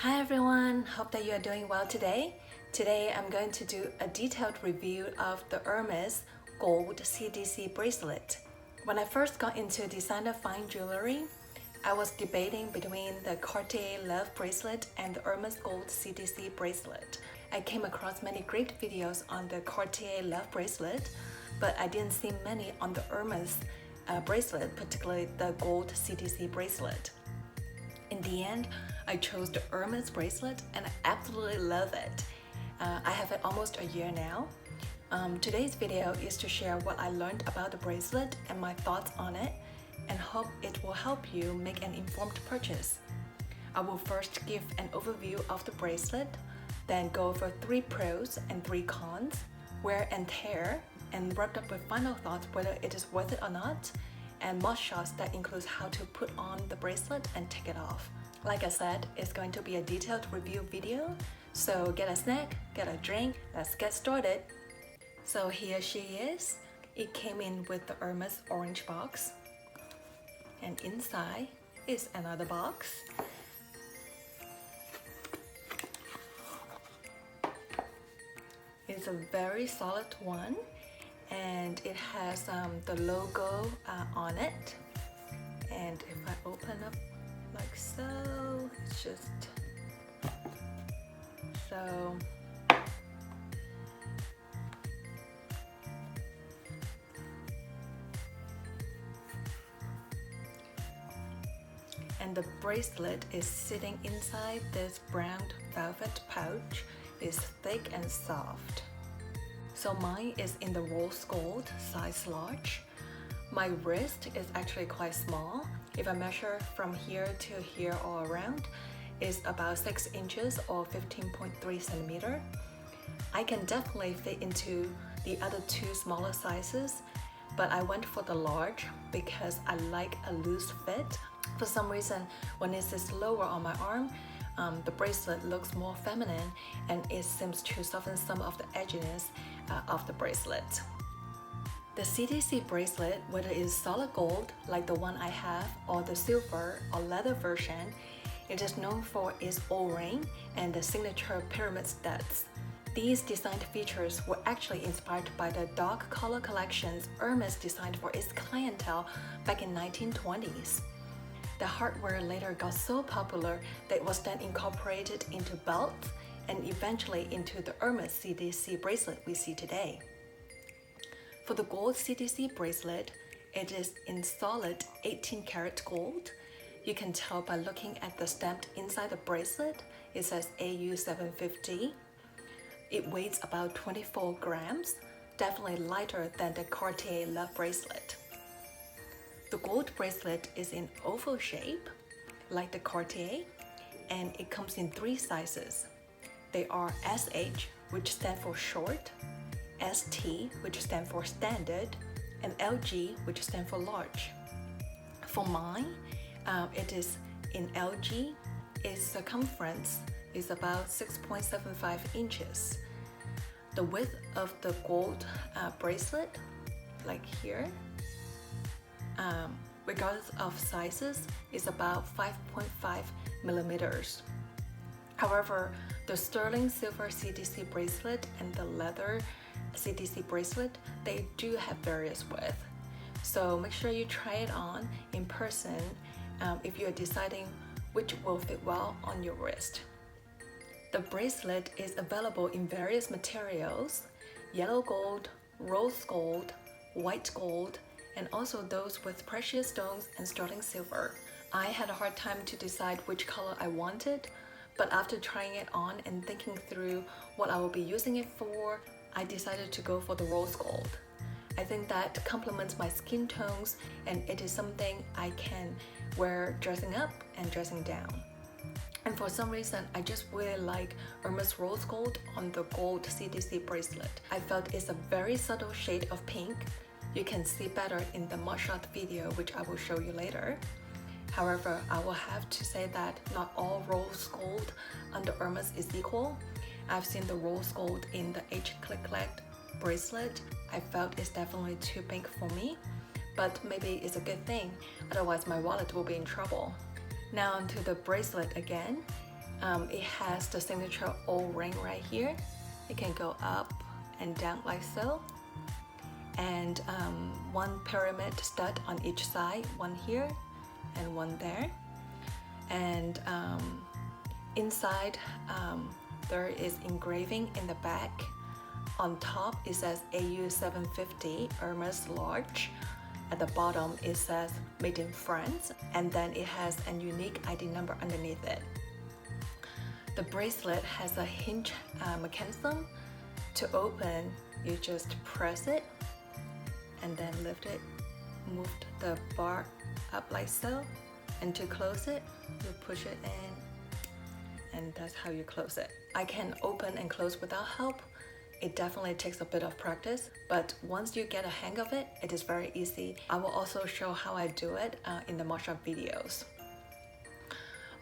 Hi everyone, hope that you are doing well today. Today I'm going to do a detailed review of the Hermes gold CDC bracelet. When I first got into designer fine jewelry, I was debating between the Cartier Love bracelet and the Hermes gold CDC bracelet. I came across many great videos on the Cartier Love bracelet, but I didn't see many on the Hermes bracelet, particularly the gold CDC bracelet. In the end, I chose the Hermes bracelet and I absolutely love it. I have it almost a year now. Today's video is to share what I learned about the bracelet and my thoughts on it, and hope it will help you make an informed purchase. I will first give an overview of the bracelet, then go over 3 pros and 3 cons, wear and tear, and wrap up with final thoughts whether it is worth it or not, and must shots that includes how to put on the bracelet and take it off. Like I said, it's going to be a detailed review video, so get a snack, get a drink, let's get started. So here she is. It came in with the Hermes orange box, and inside is another box. It's a very solid one, and it has the logo on it. And if I open up like so, it's just so. And the bracelet is sitting inside this brown velvet pouch. It's thick and soft. So mine is in the rose gold, size large. My wrist is actually quite small. If I measure from here to here all around, it's about 6 inches or 15.3 centimeter. I can definitely fit into the other 2 smaller sizes, but I went for the large because I like a loose fit. For some reason, when it sits lower on my arm, the bracelet looks more feminine, and it seems to soften some of the edginess of the bracelet. The CDC bracelet, whether it is solid gold like the one I have or the silver or leather version, it is known for its O-ring and the signature pyramid studs. These designed features were actually inspired by the dark color collections Hermes designed for its clientele back in 1920s. The hardware later got so popular that it was then incorporated into belts and eventually into the Hermes CDC bracelet we see today. For the gold CDC bracelet, it is in solid 18 karat gold. You can tell by looking at the stamped inside the bracelet. It says AU 750. It weighs about 24 grams, definitely lighter than the Cartier Love bracelet. The gold bracelet is in oval shape, like the Cartier, and it comes in 3 sizes. They are SH, which stands for short, ST, which stands for standard, and LG, which stands for large. For mine, it is in LG. Its circumference is about 6.75 inches. The width of the gold bracelet, like here, regardless of sizes, is about 5.5 millimeters. However, the sterling silver CDC bracelet and the leather CDC bracelet, they do have various width. So make sure you try it on in person if you are deciding which will fit well on your wrist. The bracelet is available in various materials: yellow gold, rose gold, white gold, and also those with precious stones and sterling silver. I had a hard time to decide which color I wanted, but after trying it on and thinking through what I will be using it for, I decided to go for the rose gold. I think that complements my skin tones, and it is something I can wear dressing up and dressing down. And for some reason, I just really like Hermes rose gold on the gold CDC bracelet. I felt it's a very subtle shade of pink. You can see better in the mugshot video, which I will show you later. However, I will have to say that not all rose gold under Hermes is equal. I've seen the rose gold in the H Click Collect bracelet. I felt it's definitely too pink for me, but maybe it's a good thing, otherwise my wallet will be in trouble. Now onto the bracelet again. It has the signature O-ring right here. It can go up and down like so. And one pyramid stud on each side, one here and one there. And inside there is engraving in the back. On top it says AU 750 Hermes large. At the bottom it says made in France, and then it has a unique ID number underneath it. The bracelet has a hinge mechanism. To open, you just press it and then lift it, move the bar up like so, and to close it, you push it in, and that's how you close it. I can open and close without help. It definitely takes a bit of practice, but once you get a hang of it, it is very easy. I will also show how I do it in the martial videos.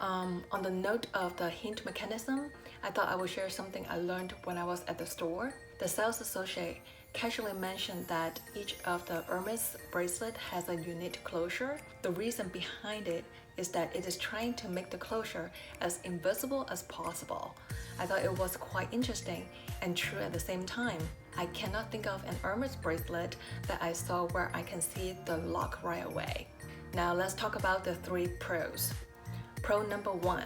On the note of the hinge mechanism, I thought I would share something I learned when I was at the store. The sales associate casually mentioned that each of the Hermes bracelet has a unique closure. The reason behind it is that it is trying to make the closure as invisible as possible. I thought it was quite interesting and true at the same time. I cannot think of an Hermes bracelet that I saw where I can see the lock right away. Now let's talk about the 3 pros. Pro number 1.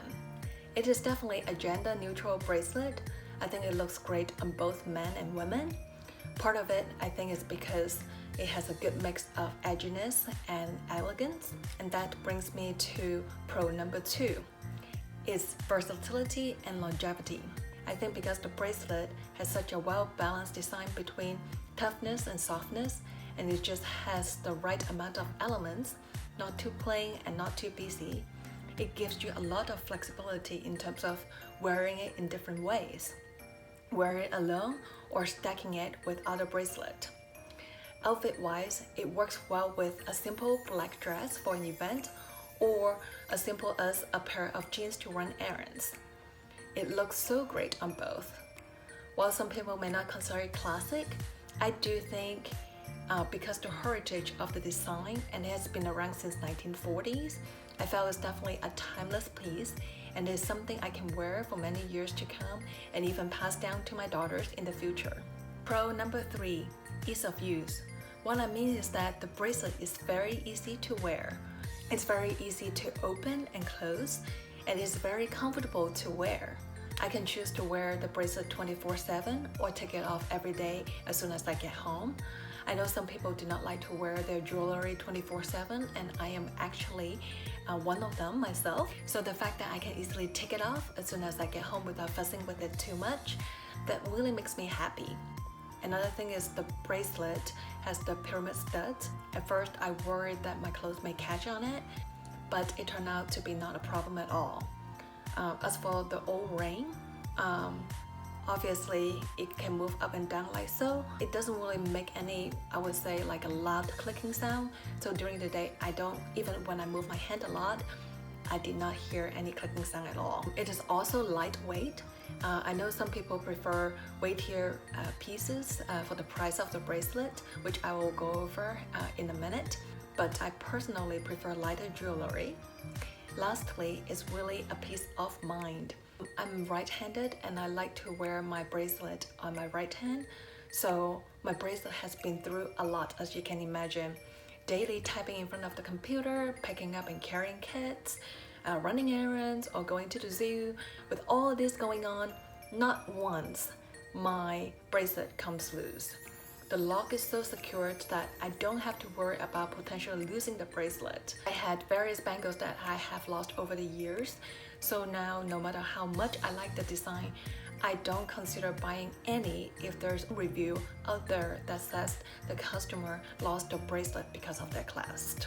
It is definitely a gender neutral bracelet. I think it looks great on both men and women. Part of it, I think, is because it has a good mix of edginess and elegance, and that brings me to pro number 2. It's versatility and longevity. I think because the bracelet has such a well-balanced design between toughness and softness, and it just has the right amount of elements, not too plain and not too busy, it gives you a lot of flexibility in terms of wearing it in different ways. Wear it alone or stacking it with other bracelet. Outfit-wise, it works well with a simple black dress for an event or as simple as a pair of jeans to run errands. It looks so great on both. While some people may not consider it classic, I do think because the heritage of the design, and it has been around since 1940s, I felt it's definitely a timeless piece, and it's something I can wear for many years to come and even pass down to my daughters in the future. Pro number 3, ease of use. What I mean is that the bracelet is very easy to wear. It's very easy to open and close, and it's very comfortable to wear. I can choose to wear the bracelet 24/7 or take it off every day as soon as I get home. I know some people do not like to wear their jewelry 24/7, and I am actually one of them myself. So the fact that I can easily take it off as soon as I get home without fussing with it too much, that really makes me happy. Another thing is the bracelet has the pyramid studs. At first I worried that my clothes may catch on it, but it turned out to be not a problem at all. As for the O-ring, obviously it can move up and down like so. It doesn't really make any, I would say, like a loud clicking sound. So during the day, I don't, even when I move my hand a lot, I did not hear any clicking sound at all. It is also lightweight. I know some people prefer weightier pieces for the price of the bracelet, which I will go over in a minute, but I personally prefer lighter jewelry. Lastly, it's really a peace of mind. I'm right-handed and I like to wear my bracelet on my right hand, so my bracelet has been through a lot, as you can imagine. Daily typing in front of the computer, picking up and carrying kids, running errands or going to the zoo. With all this going on, not once my bracelet comes loose. The lock is so secured that I don't have to worry about potentially losing the bracelet. I had various bangles that I have lost over the years, so now no matter how much I like the design, I don't consider buying any if there's a review out there that says the customer lost the bracelet because of their clasp.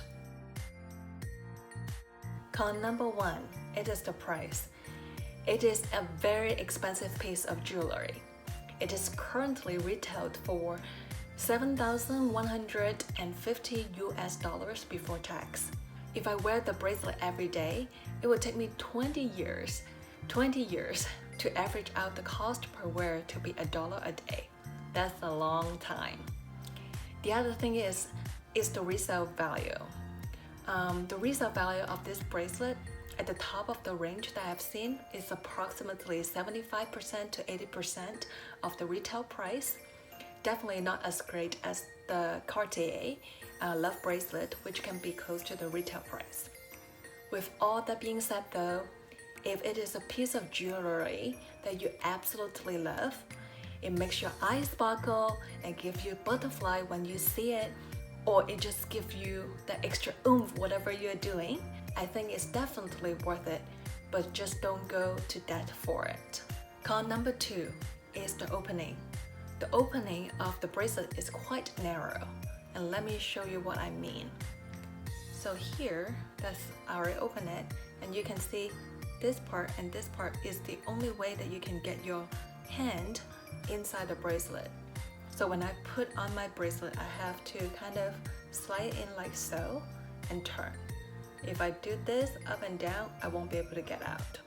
Con number 1, it is the price. It is a very expensive piece of jewelry. It is currently retailed for $7,150 US before tax. If I wear the bracelet every day, it would take me 20 years to average out the cost per wear to be $1 a day. That's a long time. The other thing is the resale value. The resale value of this bracelet, at the top of the range that I've seen is approximately 75% to 80% of the retail price. Definitely not as great as the Cartier Love bracelet, which can be close to the retail price. With all that being said though, if it is a piece of jewelry that you absolutely love, it makes your eyes sparkle and give you butterfly when you see it, or it just gives you the extra oomph whatever you're doing, I think it's definitely worth it, but just don't go to debt for it. Con number 2 is the opening. The opening of the bracelet is quite narrow, and let me show you what I mean. So here, that's how I open it, and you can see this part and this part is the only way that you can get your hand inside the bracelet. So when I put on my bracelet, I have to kind of slide in like so and turn. If I do this up and down, I won't be able to get out.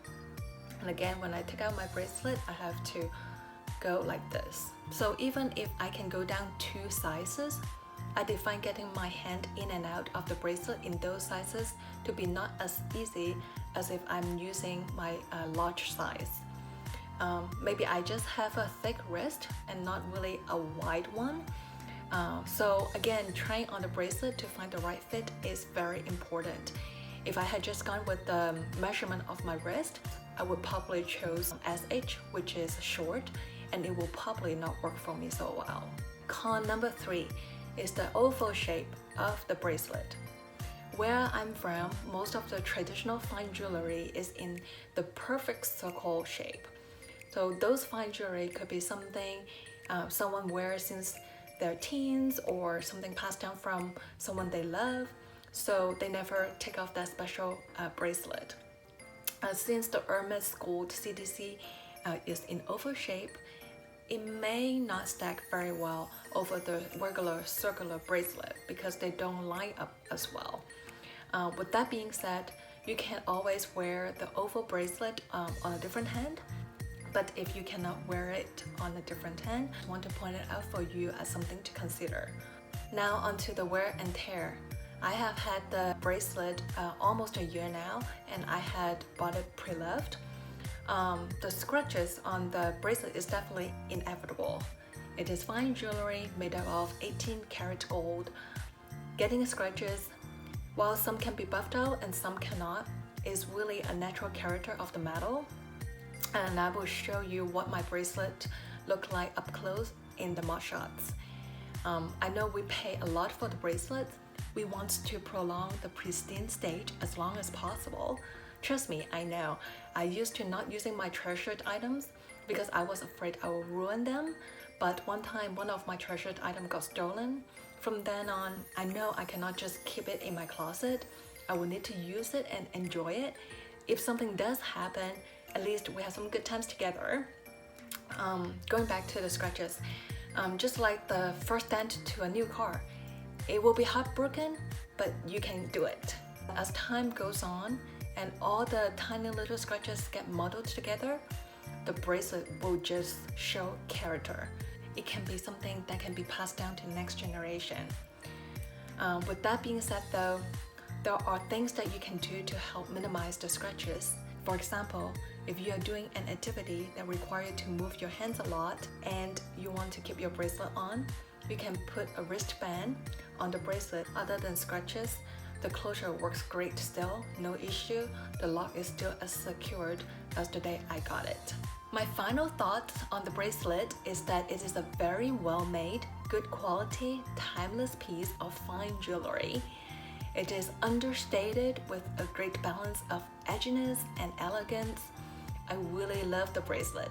And again, when I take out my bracelet, I have to go like this. So even if I can go down 2 sizes, I define getting my hand in and out of the bracelet in those sizes to be not as easy as if I'm using my large size. Maybe I just have a thick wrist and not really a wide one. So again, trying on the bracelet to find the right fit is very important. If I had just gone with the measurement of my wrist, I would probably choose SH, which is short, and it will probably not work for me so well. Con number 3 is the oval shape of the bracelet. Where I'm from, most of the traditional fine jewelry is in the perfect circle shape. So those fine jewelry could be something someone wears since their teens, or something passed down from someone they love, so they never take off that special bracelet. Since the Hermes gold CDC is in oval shape, it may not stack very well over the regular circular bracelet because they don't line up as well. With that being said, you can always wear the oval bracelet on a different hand. But if you cannot wear it on a different hand, I want to point it out for you as something to consider. Now onto the wear and tear. I have had the bracelet almost a year now, and I had bought it pre-loved. The scratches on the bracelet is definitely inevitable. It is fine jewelry made out of 18 karat gold. Getting scratches, while some can be buffed out and some cannot, is really a natural character of the metal. And I will show you what my bracelet looked like up close in the mug shots. I know we pay a lot for the bracelet. We want to prolong the pristine stage as long as possible. Trust me, I know. I used to not using my treasured items because I was afraid I would ruin them. But one time, one of my treasured items got stolen. From then on, I know I cannot just keep it in my closet. I will need to use it and enjoy it. If something does happen, at least we have some good times together. Going back to the scratches, just like the first dent to a new car, it will be heartbroken, but you can do it. As time goes on and all the tiny little scratches get muddled together, the bracelet will just show character. It can be something that can be passed down to the next generation. With that being said though, there are things that you can do to help minimize the scratches. For example, if you are doing an activity that requires you to move your hands a lot and you want to keep your bracelet on, you can put a wristband on the bracelet. Other than scratches, the closure works great still, no issue. The lock is still as secured as the day I got it. My final thought on the bracelet is that it is a very well-made, good quality, timeless piece of fine jewelry. It is understated with a great balance of edginess and elegance. I really love the bracelet.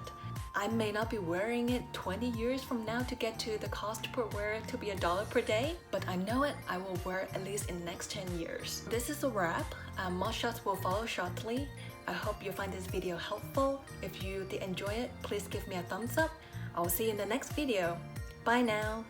I may not be wearing it 20 years from now to get to the cost per wear to be $1 per day, but I know it, I will wear it at least in the next 10 years. This is a wrap. More shots will follow shortly. I hope you find this video helpful. If you did enjoy it, please give me a thumbs up. I will see you in the next video. Bye now.